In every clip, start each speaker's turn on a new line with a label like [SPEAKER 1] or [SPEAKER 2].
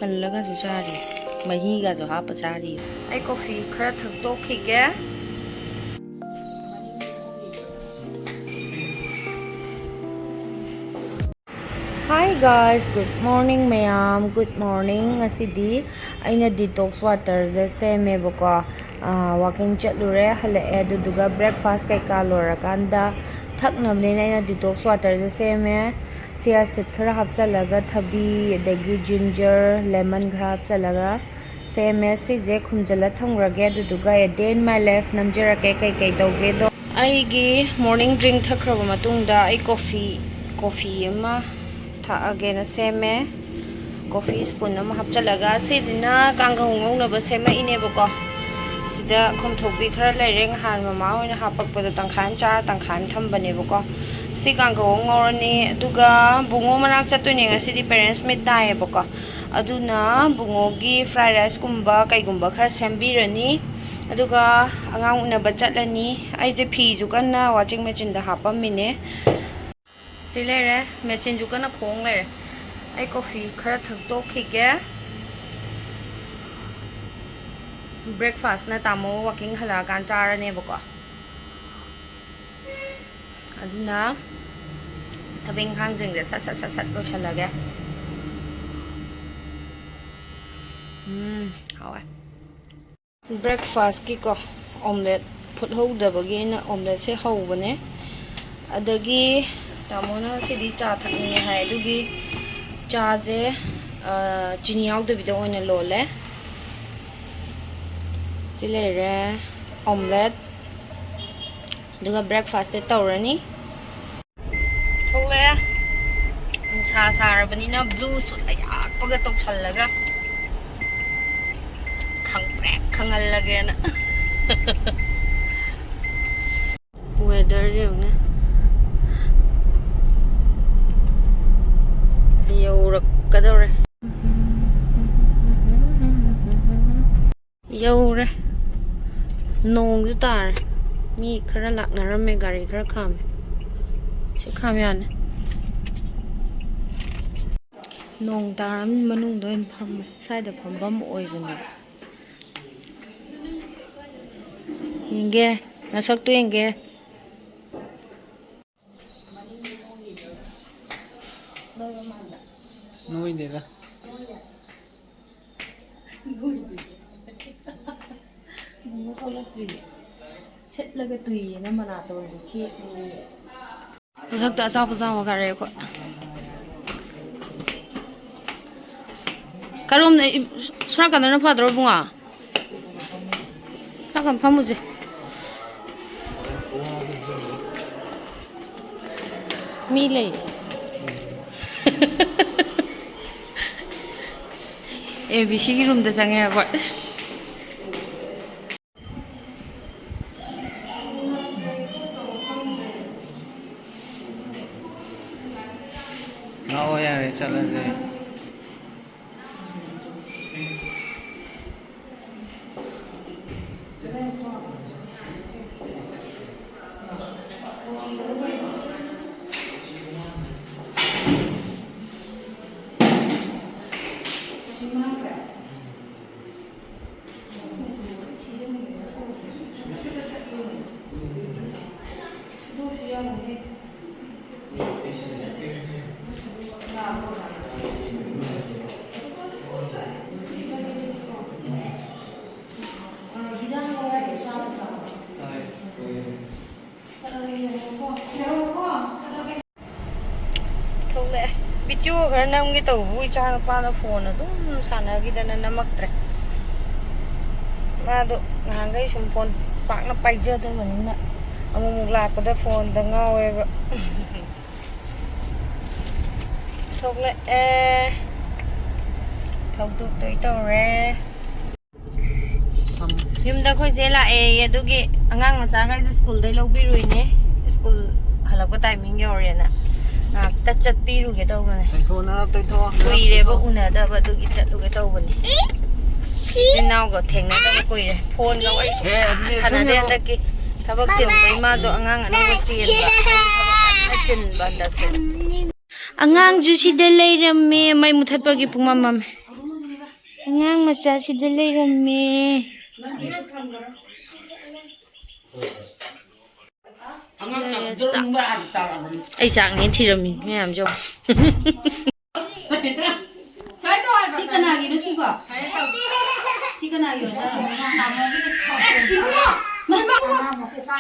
[SPEAKER 1] ꯈꯜꯂꯒꯁꯨ ꯆꯥꯔꯤ ꯃꯍꯤꯒꯁꯨ ꯍꯥꯞꯄ ꯆꯥꯔꯤ ꯑꯩ ꯀꯣꯐꯤ ꯈꯔ ꯊꯛꯇꯣꯛꯈꯤꯒꯦ Hi guys, good morning mayam. Good morning. Ngasidi aina detox water je semebako. Walking chtlure halae aduduga breakfast kaika lorakanda thaknabne aina detox water je seme. Sia sit khara hapsalaga thabi adagi ginger lemon khara hapsalaga seme sije khumjala thamgrage aduduga a day in my life namjarake kai tawge do. Aigi morning drink thakraba matungda ai coffee ama again seme coffee spoon ama hapchalaga sijina kangha ngongna sema inebako sida khomthokbi khara laireng han mama hoina hapakpada tangkhan cha tangkhan thambanebako si kangha ngorani aduga bungo manak chatoine ngasidi parents meet taebako aduna bungogi fried rice kumba kaigumba khara sembirani aduga angang unaba chatlani aije phi ju kanna washing machine da hapamine Silere, machine juga na phong le. Ai coffee khara thaktokhige. Breakfast na tamo walking hala kan charane bako. Aduna thabing khang jing de sat lo chalage. Hawa. Breakfast ki ko omelette phut hodabagi na omelette se hobane. Adagi Tamona sidi cha thakni hai dugi cha je chini yaud bido oina lole silere omelette duga breakfast se tawrani thole sa sarabani na blue su ayak paga toksallaga khangprek khangal lage na weather je na yaurure yaurure nong ju tar mi khara laknarame gari khara kham se kham yan nong taram manung do en pham sai da phambam oibani yenge nasak tu yenge
[SPEAKER 2] Nuôi để ra.
[SPEAKER 1] Nó không là tùy. Xét là cái tùy nó mà là tôi thì khi thật tại sao mà cả đấy vậy? Cái hôm này sao cái nó phát rồi bung à? Sao cái phát một gì? Mi lấy. ABC room da sange vậy.
[SPEAKER 2] Nó ơi chắc là gì? Video khara nam gi tau vui cha pa na phone na dum sana gi dana namaktre ma do ngangai sum phone pak na pai je do manina amuk la pa da phone da ngawe ba thokle thok tu toi tawre yumda khoi je la adugi angang ma sa ngai school dai lo bi ruine school halakwa timing yore na ta chat piru ke tau bane kuire ba unadaba dugi chatluge tau bane sinau go thengna ta kuire phone ga wai sana de andaki thabak chin bai ma jo angang anu go chin ba chin ban dak se angang ju si de leiramme mai muthat pa gi pungma mam
[SPEAKER 1] Angang macha sida leirame. Ai chak ni thirami mayam jo.
[SPEAKER 2] Si kanagi no si ba? Si kanagi no.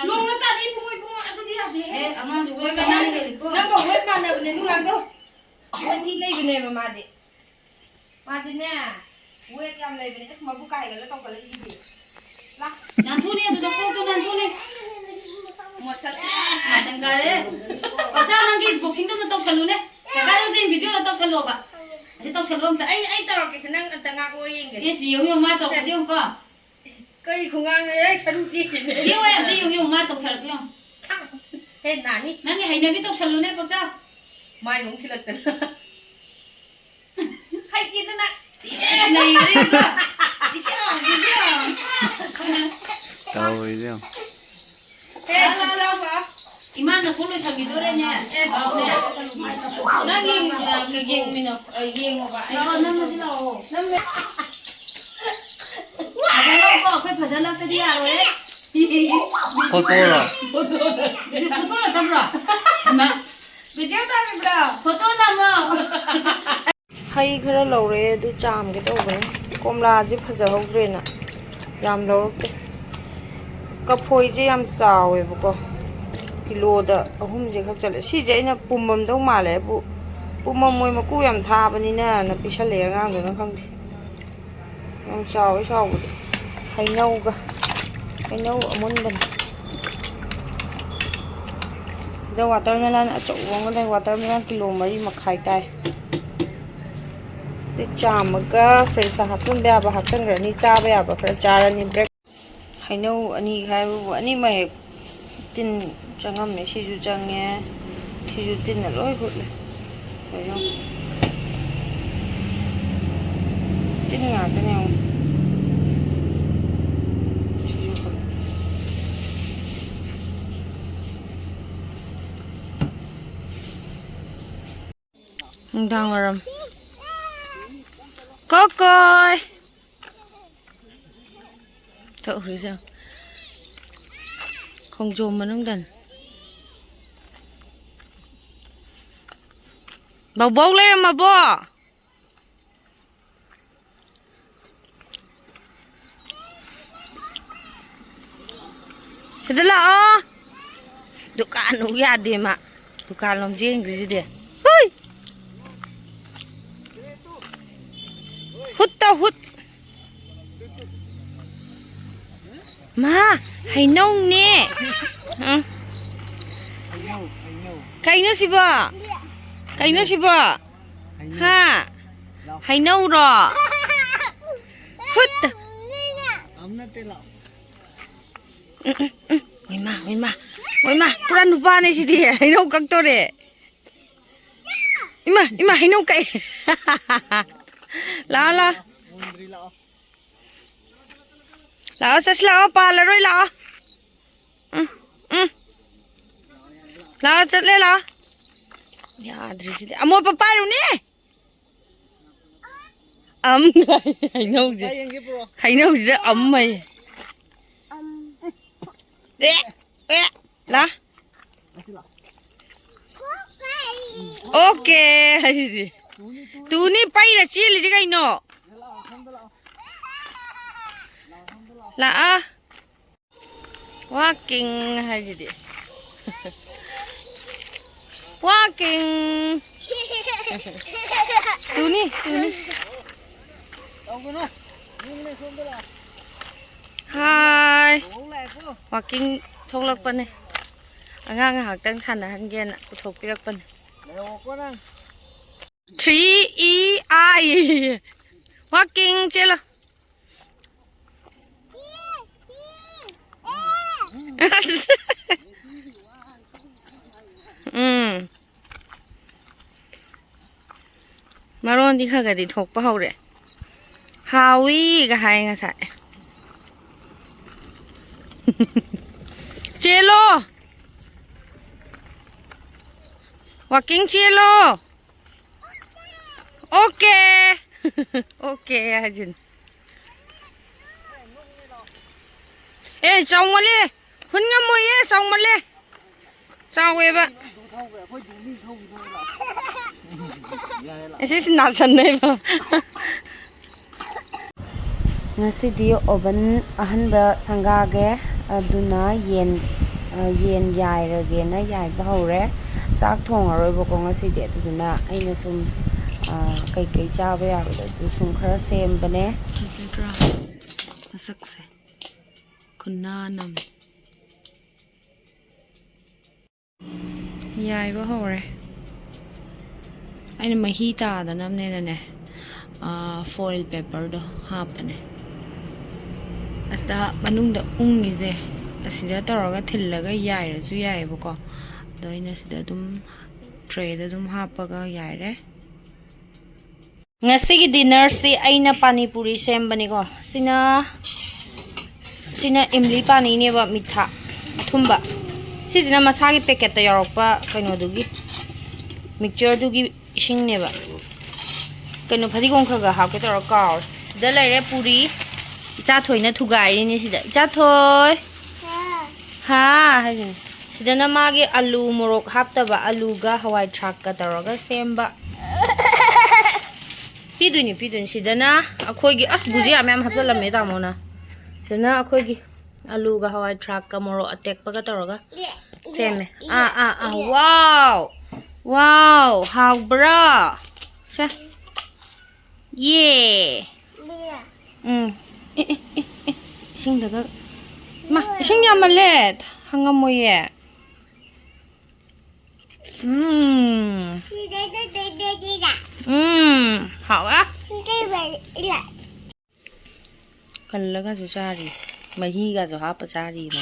[SPEAKER 2] Nung na tadi bunga ato di ate. Amang duwe kanagi ko. Nang ko wet man na ne dunga ko. Wet thi lei bene ma de. Ma de ne. Wet yam lei bene es ma bu kai ga la tong ka la di di. La. Nan thu ni to ko to nan thu ni. Mo sa ma sangare. Asa nang gi boxing to to salu ne. Ka ro jin video to salu ba. Ate to salu ta. Ai taro ke sanang anta nga ko yeng ge. Yes yo ma to ko ko. Cây không ăn ấy sao đi này yêu em đi yêu ma tộc thật không hết nà nhỉ nãy ngày này biết tộc thật luôn đấy bác sao mai cũng thì là tên hay kia tên này này đấy chị sao
[SPEAKER 3] đâu vậy chứ
[SPEAKER 2] hết sao cả iman nó cũng luôn sang gitu đấy nha nó nghiêng cái nghiêng mình nó nghiêng mà vậy nó năm đâu năm có phải phải làm cái gì à rồi đấy
[SPEAKER 3] photo rồi
[SPEAKER 2] photo là tao rồi mà video tao rồi bro photo nằm mà
[SPEAKER 1] Hay khara laure du cham cái đâu vậy? Komla ji phaja hogre na. Yam lorte. Kaphoi ji yam chaw e buko. Kilo da ahum je khak chale. Si je na pumam dau ma le bu. Pumam moi ma ku yam tha bani na na pisale ngang ga khang di. Yam chaw e chaw bu. Hay nâu ga. Hay nâu amun ban. Da watermelon a chaw wang da watermelon kilo mari makhai tai. Chamaga fresh hapun ba ba hakan rani cha ba ba fra charani break haino ani khai bu ani mai tin changam me si ju change si ju tin na loi khut le haino tin nga ta ne dang waram Cocoy. Thợ hứa sao? Không dồn mà nông đần. Bảo bố lên mà bố. Sudah lah. Dukaan uya deh mak. Dukaan lom jeng grisi deh. Hui. Hút tao hút ma hay nông nè cây nó xí bờ ha hay nâu rồi hút mày ma puran lupa này xí đi hay nâu các tôi đấy ima hay nâu cây la sa la pa la rồi la la chat le la ya adrisi de amo papa ru ni hay nâu gì đó mày la ok tu ni pai la chi li cái no là walking hay gì đi walking tu ni hi walking thong lak pan này angang hak tang san han gen na ku thok pirak pan 3 walking chelo Maron đi khơi cái đi thục bao rồi, Howie cái hai ngay sải, chelo, walking chelo, ok,
[SPEAKER 2] Okay hajin. Chong male. Hun ngam mo ye chong male. Chong we ba. Ese na san nei ba.
[SPEAKER 1] ngasidi oven ahanba sangage aduna yen yairage na yaiba hore sak thongaroibako ngasidi aduna aina sum kai chaba yabada sum khara sembane
[SPEAKER 2] Masakse. Kunanam. Yaiba hore. Aina mahi tadanam ne foil paper do hapane. Asta manungda ungize asida taraga thillaga yairasu yaibako do ina sida dum tray da dum hapaga yaire. Ngasigi dinner si aina pani puri sembani ko sina imli pani ne ba mitha thumba sijina masagi packet ta yorokpa kaino dugi mixture dugi ising ne ba kaino phadi gong khaga hapke tor ka sida laire puri icha thoina thugai ni sida icha thoi ha hajin sida na magi alu morok haptaba alu ga hawai thak ka toroga semba piduni sidana akhoigi as bujia mem hapjalame tamona sidana akhoigi alu ga hawai thak ka moro athk paga toroga seme wow how bra sha yeah sing daga ma sing yamalet hangamoye hảo á cần là cái sao gì mà hi cái sao hấp sao gì mà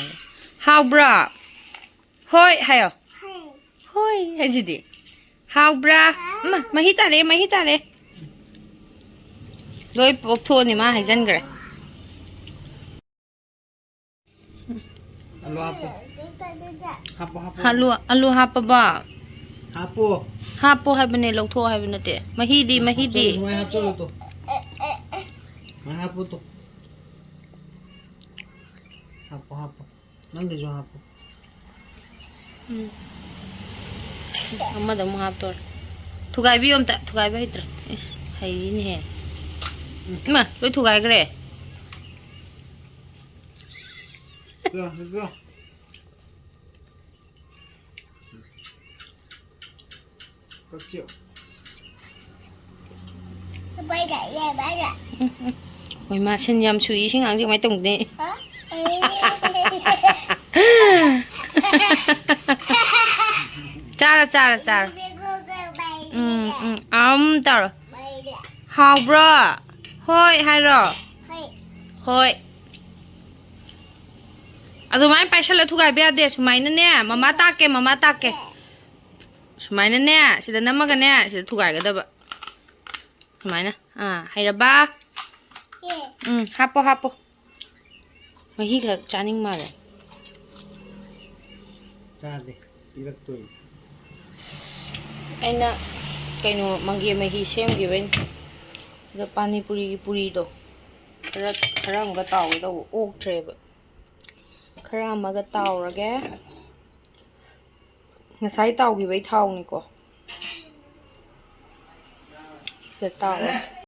[SPEAKER 2] how bra hoi hay à hoi hay gì đi how bra mà hi ta đấy rồi bốc thua thì mà hay dân cái alu hapa ba hapo hai bane lok tho hai bane te mahi di
[SPEAKER 3] hapo to hapo nang de jo hapo
[SPEAKER 2] amma da mu hap tor thugai bi om ta thugai ba hitra hai ni he ma loi thugai gre
[SPEAKER 3] Go. Có triệu.
[SPEAKER 2] Ôi mà xin nhầm chú ý xin hàng chứ mấy tổng đấy. Cha ra. Tao. How bro. Hoi hay rồi. Hoi. Adu mai paisa la thugai bia de sumaina ne mama take sumaina ne sida namaga ne sida thugai ga daba sumaina haira ba hapo mahi ga chaning mare
[SPEAKER 3] Cha de irak toi
[SPEAKER 2] aina kaino mangi mahi sem gi ben da pani puri do khara ga taw do ok trebe khara amaga tawrage ngasai tawgi bai thawni ko se taw